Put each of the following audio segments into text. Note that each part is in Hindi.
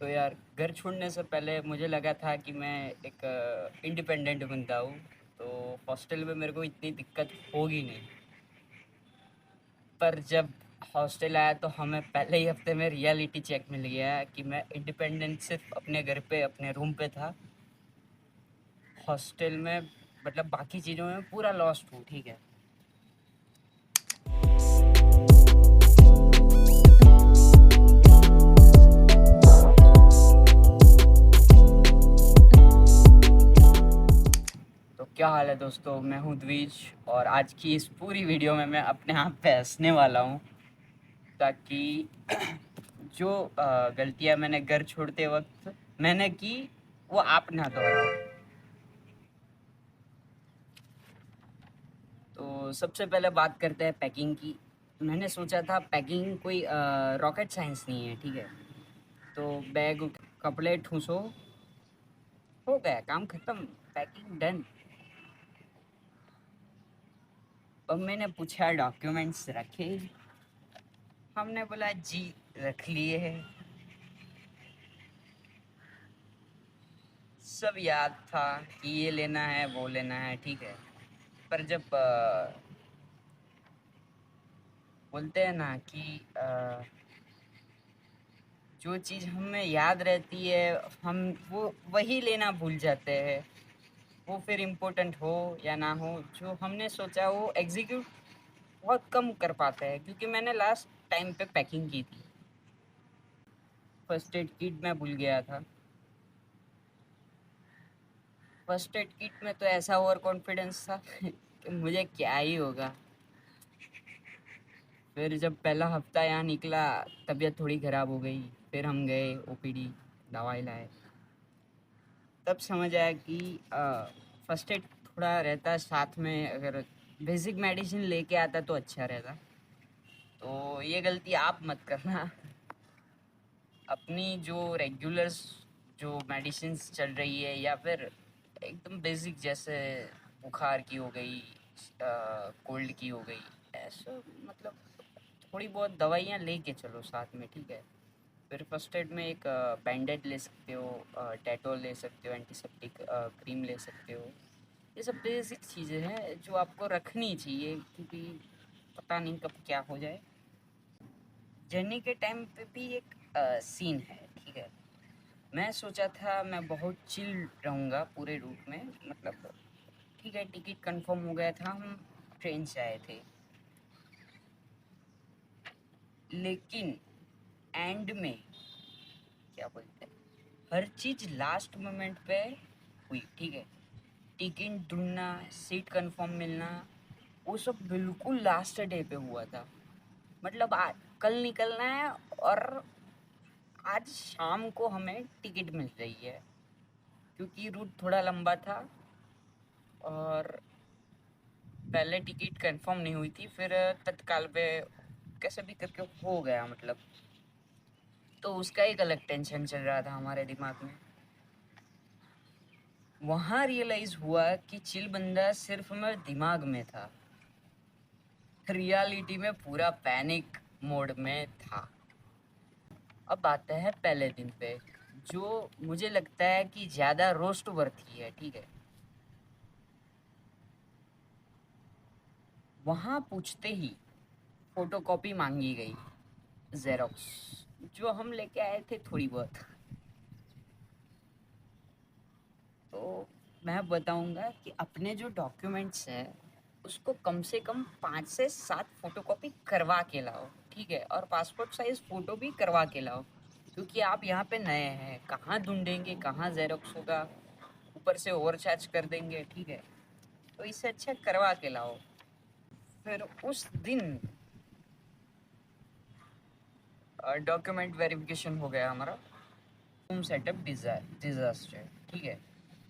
तो यार घर छोड़ने से पहले मुझे लगा था कि मैं एक इंडिपेंडेंट बंदा हूँ, तो हॉस्टल में मेरे को इतनी दिक्कत होगी नहीं। पर जब हॉस्टल आया तो हमें पहले ही हफ्ते में रियलिटी चेक मिल गया कि मैं इंडिपेंडेंट सिर्फ अपने घर पे अपने रूम पे था। हॉस्टल में मतलब बाकी चीज़ों में पूरा लॉस्ट हूँ, ठीक है। तो क्या हाल है दोस्तों, मैं हूँ द्विज और आज की इस पूरी वीडियो में मैं अपने आप पे हंसने वाला हूँ, ताकि जो गलतियाँ मैंने घर छोड़ते वक्त मैंने की वो आप ना दोहराओ। तो सबसे पहले बात करते हैं पैकिंग की। मैंने सोचा था पैकिंग कोई रॉकेट साइंस नहीं है, ठीक है। तो बैग कपड़े ठूसो, हो गया काम खत्म, पैकिंग डन। अब मैंने पूछा डॉक्यूमेंट्स रखे, हमने बोला जी रख लिए है। सब याद था कि ये लेना है वो लेना है, ठीक है। पर जब बोलते हैं ना कि जो चीज़ हमें याद रहती है हम वो वही लेना भूल जाते हैं। वो फिर इम्पोर्टेंट हो या ना हो, जो हमने सोचा वो एग्जीक्यूट बहुत कम कर पाते हैं, क्योंकि मैंने लास्ट टाइम पे पैकिंग की थी। फर्स्ट एड किट मैं भूल गया था। फर्स्ट एड किट में तो ऐसा ओवर कॉन्फिडेंस था कि मुझे क्या ही होगा। फिर जब पहला हफ्ता यहाँ निकला, तबीयत थोड़ी ख़राब हो गई। फिर हम गए ओपीडी, दवाई लाए। तब समझ आया कि फर्स्ट एड थोड़ा रहता साथ में, अगर बेसिक मेडिसिन लेके आता तो अच्छा रहता। तो ये गलती आप मत करना। अपनी जो रेगुलर्स जो मेडिसिन्स चल रही है, या फिर एकदम बेसिक जैसे बुखार की हो गई, कोल्ड की हो गई, ऐसा मतलब थोड़ी बहुत दवाइयाँ लेके चलो साथ में, ठीक है। फिर फर्स्ट एड में एक बैंडेड ले सकते हो, डेटॉल ले सकते हो, एंटीसेप्टिक क्रीम ले सकते हो। ये सब बेसिक चीज़ें हैं जो आपको रखनी चाहिए, क्योंकि पता नहीं कब क्या हो जाए। जर्नी के टाइम पे भी एक सीन है, ठीक है। मैं सोचा था मैं बहुत चिल रहूँगा पूरे रूट में, मतलब ठीक है, टिकट कंफर्म हो गया था, हम ट्रेन से आए थे। लेकिन एंड में क्या बोलते हैं, हर चीज़ लास्ट मोमेंट पे हुई, ठीक है। टिकट ढूंढना, सीट कंफर्म मिलना, वो सब बिल्कुल लास्ट डे पे हुआ था। मतलब आज कल निकलना है और आज शाम को हमें टिकट मिल रही है, क्योंकि रूट थोड़ा लंबा था और पहले टिकट कंफर्म नहीं हुई थी। फिर तत्काल पे कैसे भी करके हो गया, मतलब तो उसका एक अलग टेंशन चल रहा था हमारे दिमाग में। वहाँ रियलाइज़ हुआ कि चिल बंदा सिर्फ मेरे दिमाग में था, रियलिटी में पूरा पैनिक मोड में था। अब आते हैं पहले दिन पे, जो मुझे लगता है कि ज़्यादा रोस्ट वर्थी है, ठीक है। वहाँ पूछते ही फोटोकॉपी मांगी गई, जेरोक्स, जो हम लेके आए थे थोड़ी बहुत। तो मैं बताऊंगा कि अपने जो डॉक्यूमेंट्स हैं उसको कम से कम 5 से 7 फोटोकॉपी करवा के लाओ, ठीक है। और पासपोर्ट साइज फ़ोटो भी करवा के लाओ, क्योंकि आप यहाँ पे नए हैं, कहाँ ढूंढेंगे, कहाँ जेरोक्स होगा, ऊपर से ओवर चार्ज कर देंगे, ठीक है। तो इससे अच्छा करवा के लाओ। फिर उस दिन डॉक्यूमेंट वेरिफिकेशन हो गया हमारा। रूम सेटअप डिजास्टर, ठीक है।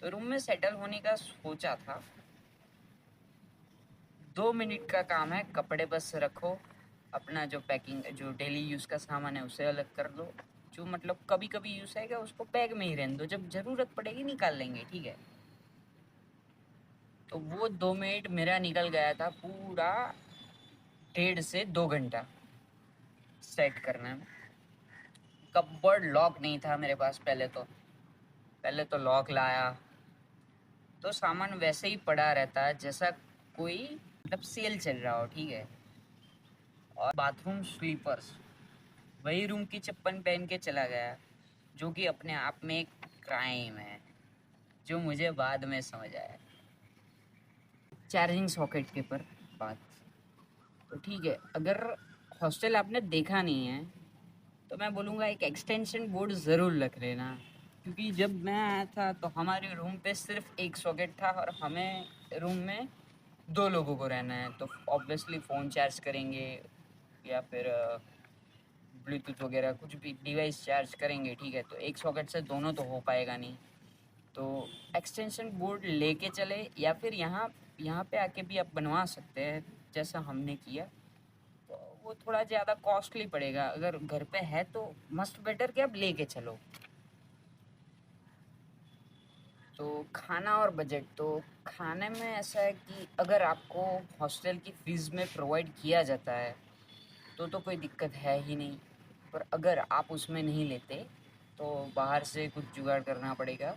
तो रूम में सेटल होने का सोचा था, 2 मिनट का काम है, कपड़े बस रखो, अपना जो पैकिंग जो डेली यूज़ का सामान है उसे अलग कर लो, जो मतलब कभी कभी यूज़ आएगा उसको बैग में ही रहने दो, जब ज़रूरत पड़ेगी निकाल लेंगे, ठीक है। तो वो 2 मिनट मेरा निकल गया था पूरा 1.5 से 2 घंटा सेट करने में। कपबोर्ड लॉक नहीं था मेरे पास। पहले तो लॉक लाया तो सामान वैसे ही पड़ा रहता है जैसा कोई मतलब सेल चल रहा हो, ठीक है। और बाथरूम स्लीपर्स, वही रूम की चप्पल पहन के चला गया, जो कि अपने आप में एक क्राइम है, जो मुझे बाद में समझ आया। चार्जिंग सॉकेट के पर बात, तो ठीक है, अगर हॉस्टल आपने देखा नहीं है तो मैं बोलूँगा एक एक्सटेंशन बोर्ड ज़रूर रख लेना, क्योंकि जब मैं आया था तो हमारे रूम पे सिर्फ एक सॉकेट था और हमें रूम में 2 लोगों को रहना है, तो ऑब्वियसली फ़ोन चार्ज करेंगे या फिर ब्लूटूथ वगैरह कुछ भी डिवाइस चार्ज करेंगे, ठीक है। तो एक सॉकेट से दोनों तो हो पाएगा नहीं, तो एक्सटेंशन बोर्ड लेके चले, या फिर यहाँ यहाँ पे आके भी आप बनवा सकते हैं जैसा हमने किया। तो वो थोड़ा ज़्यादा कॉस्टली पड़ेगा, अगर घर पे है तो मस्ट बेटर कि आप लेके चलो। तो खाना और बजट, तो खाने में ऐसा है कि अगर आपको हॉस्टल की फ़ीस में प्रोवाइड किया जाता है तो कोई दिक्कत है ही नहीं, पर अगर आप उसमें नहीं लेते तो बाहर से कुछ जुगाड़ करना पड़ेगा।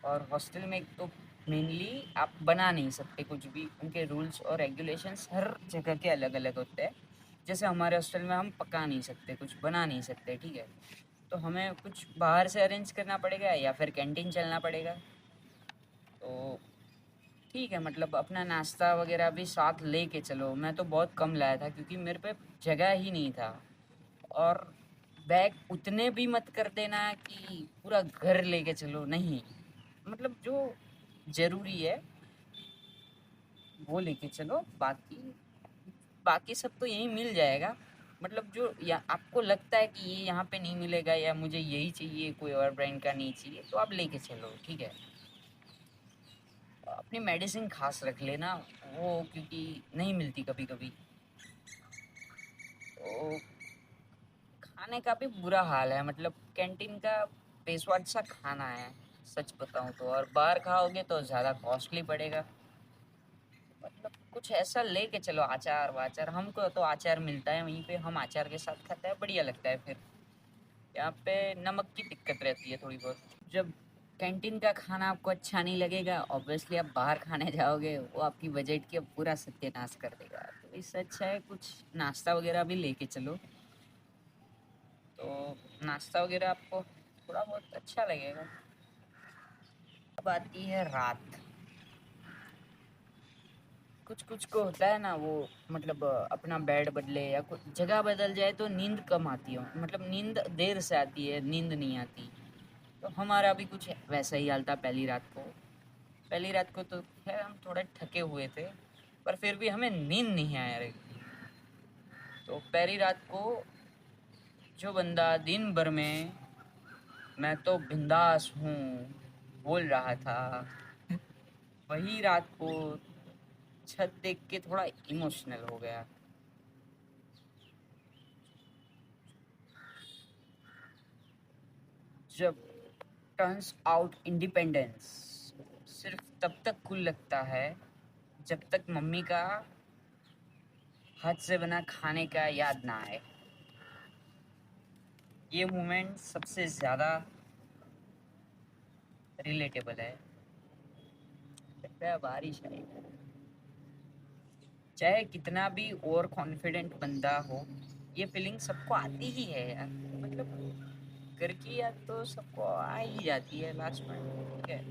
और हॉस्टल में एक तो मेनली आप बना नहीं सकते कुछ भी, उनके रूल्स और रेगुलेशंस हर जगह के अलग अलग होते हैं। जैसे हमारे हॉस्टल में हम पका नहीं सकते, कुछ बना नहीं सकते, ठीक है। तो हमें कुछ बाहर से अरेंज करना पड़ेगा या फिर कैंटीन चलना पड़ेगा। तो ठीक है, मतलब अपना नाश्ता वगैरह भी साथ लेके चलो। मैं तो बहुत कम लाया था क्योंकि मेरे पे जगह ही नहीं था। और बैग उतने भी मत कर देना कि पूरा घर लेके चलो, नहीं, मतलब जो ज़रूरी है वो लेके चलो, बाकी बाकी सब तो यहीं मिल जाएगा। मतलब जो या आपको लगता है कि ये यहाँ पे नहीं मिलेगा या मुझे यही चाहिए, कोई और ब्रांड का नहीं चाहिए, तो आप लेके चलो, ठीक है। अपनी मेडिसिन खास रख लेना, वो क्योंकि नहीं मिलती कभी कभी। तो खाने का भी बुरा हाल है, मतलब कैंटीन का बेस्वाद सा खाना है सच बताऊँ तो, और बाहर खाओगे तो ज़्यादा कॉस्टली पड़ेगा। मतलब कुछ ऐसा लेके चलो, अचार वाचार, हमको तो अचार मिलता है वहीं पे, हम अचार के साथ खाते हैं, बढ़िया लगता है। फिर यहाँ पे नमक की दिक्कत रहती है थोड़ी बहुत। जब कैंटीन का खाना आपको अच्छा नहीं लगेगा, ऑब्वियसली आप बाहर खाने जाओगे, वो आपकी बजट की पूरा सत्यानाश कर देगा। तो इससे अच्छा है कुछ नाश्ता वगैरह भी लेके चलो, तो नाश्ता वगैरह आपको थोड़ा बहुत अच्छा लगेगा। अब आती है रात। कुछ कुछ को होता है ना वो, मतलब अपना बेड बदले या कुछ जगह बदल जाए तो नींद कम आती है, मतलब नींद देर से आती है, नींद नहीं आती। तो हमारा भी कुछ वैसा ही हाल था पहली रात को तो खैर हम थोड़े थके हुए थे, पर फिर भी हमें नींद नहीं आया रही। तो पहली रात को जो बंदा दिन भर में मैं तो बिंदास हूँ बोल रहा था, वही रात को छत देख के थोड़ा इमोशनल हो गया। जब टर्न्स आउट इंडिपेंडेंस सिर्फ तब तक कूल लगता है जब तक मम्मी का हाथ से बना खाने का याद ना आए। ये मोमेंट सबसे ज़्यादा रिलेटेबल है। लगता है बारिश आई, चाहे कितना भी ओवर कॉन्फिडेंट बंदा हो, ये फीलिंग सबको आती ही है यार। मतलब घर की याद तो सबको आ ही जाती है लास्ट में, ठीक है।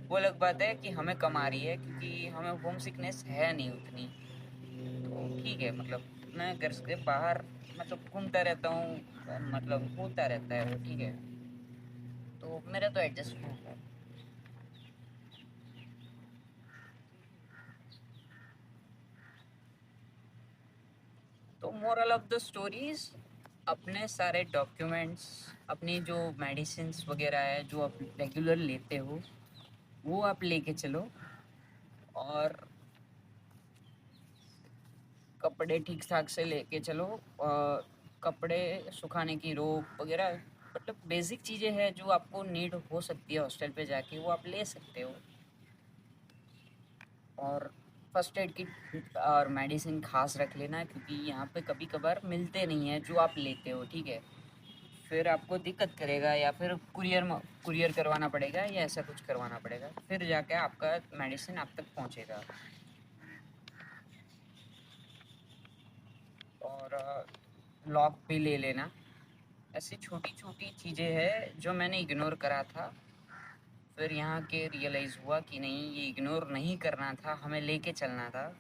वो अलग बात है कि हमें कम आ रही है क्योंकि हमें होम सिकनेस है नहीं उतनी, तो ठीक है। मतलब मैं घर से बाहर मतलब घूमता रहता हूँ, मतलब होता रहता है वो, ठीक है। तो मेरा तो एडजस्ट होता है। तो मोरल ऑफ द स्टोरीज, अपने सारे डॉक्यूमेंट्स, अपनी जो मेडिसिन्स वगैरह है जो आप रेगुलर लेते हो, वो आप लेके चलो। और कपड़े ठीक ठाक से लेके चलो, और कपड़े सुखाने की रोप वगैरह, मतलब बेसिक चीज़ें हैं जो आपको नीड हो सकती है हॉस्टल पे जाके, वो आप ले सकते हो। और फर्स्ट एड किट और मेडिसिन खास रख लेना, क्योंकि यहाँ पे कभी कभार मिलते नहीं हैं जो आप लेते हो, ठीक है। फिर आपको दिक्कत करेगा या फिर कुरियर करवाना पड़ेगा या ऐसा कुछ करवाना पड़ेगा, फिर जाके आपका मेडिसिन आप तक पहुंचेगा। और लॉक भी ले लेना। ऐसी छोटी छोटी चीज़ें हैं जो मैंने इग्नोर करा था, फिर यहाँ के रियलाइज़ हुआ कि नहीं, ये इग्नोर नहीं करना था, हमें लेके चलना था।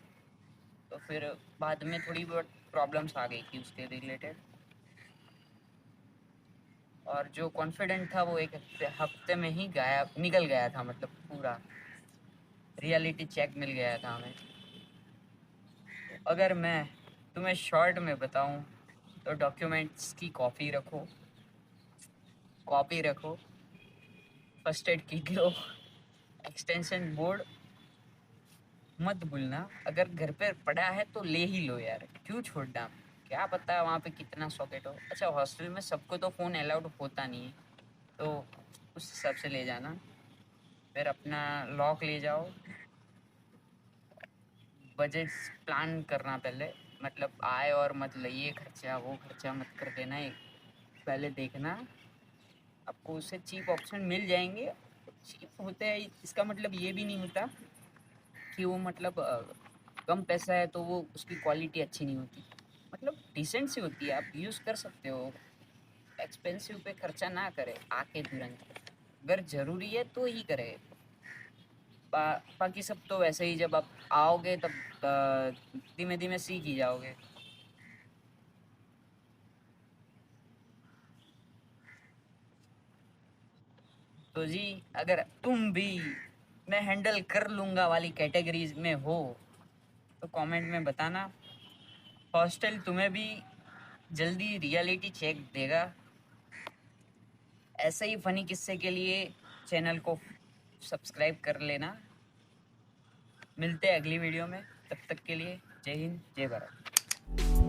तो फिर बाद में थोड़ी बहुत प्रॉब्लम्स आ गई थी उसके रिलेटेड, और जो कॉन्फिडेंट था वो एक हफ्ते में ही गायब निकल गया था, मतलब पूरा रियलिटी चेक मिल गया था हमें। अगर मैं तुम्हें शॉर्ट में बताऊं तो डॉक्यूमेंट्स की कॉपी रखो, फर्स्ट एड किट लो, एक्सटेंशन बोर्ड मत भूलना, अगर घर पे पड़ा है तो ले ही लो यार, क्यों छोड़ना, क्या पता है वहाँ पे कितना सॉकेट हो। अच्छा, हॉस्टल में सबको तो फ़ोन अलाउड होता नहीं है, तो उस हिसाब से ले जाना। फिर अपना लॉक ले जाओ। बजट प्लान करना पहले, मतलब आए और मत ये खर्चा वो खर्चा मत कर देना, एक पहले देखना, आपको उससे चीप ऑप्शन मिल जाएंगे। चीप होते हैं इसका मतलब ये भी नहीं होता कि वो मतलब कम पैसा है तो वो उसकी क्वालिटी अच्छी नहीं होती, मतलब डिसेंट सी होती है, आप यूज़ कर सकते हो। एक्सपेंसिव पे खर्चा ना करें आके तुरंत, अगर ज़रूरी है तो ही करें। बाकी सब तो वैसे ही, जब आप आओगे तब धीमे धीमे सीख ही जाओगे। तो जी, अगर तुम भी मैं हैंडल कर लूँगा वाली कैटेगरीज में हो तो कमेंट में बताना। हॉस्टल तुम्हें भी जल्दी रियलिटी चेक देगा। ऐसे ही फनी किस्से के लिए चैनल को सब्सक्राइब कर लेना। मिलते हैं अगली वीडियो में, तब तक के लिए जय हिंद जय भारत।